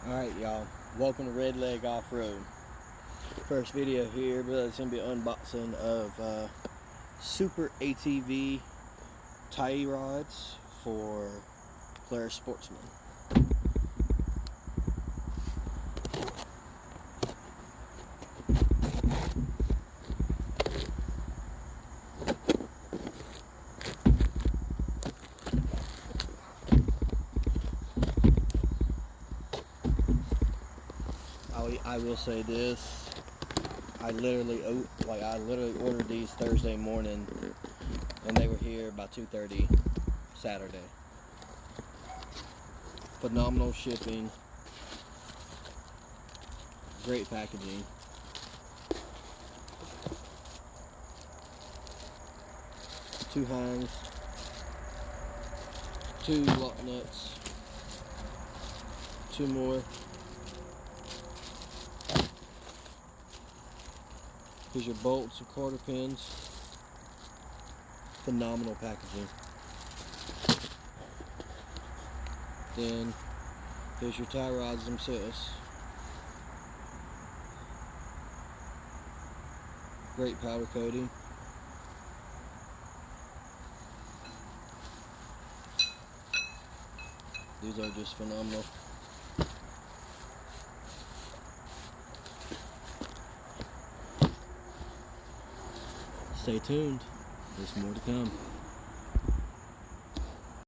Alright y'all, welcome to Red Leg Off-Road. First video here, but it's going to be an unboxing of super ATV tie rods for Polaris Sportsman. I will say this, I literally ordered these Thursday morning and they were here by 2:30 Saturday. Phenomenal shipping, great packaging. Two hands, two lock nuts, two more. Here's your bolts and quarter pins. Phenomenal packaging. Then here's your tie rods themselves. Great powder coating. These are just phenomenal. Stay tuned, there's more to come.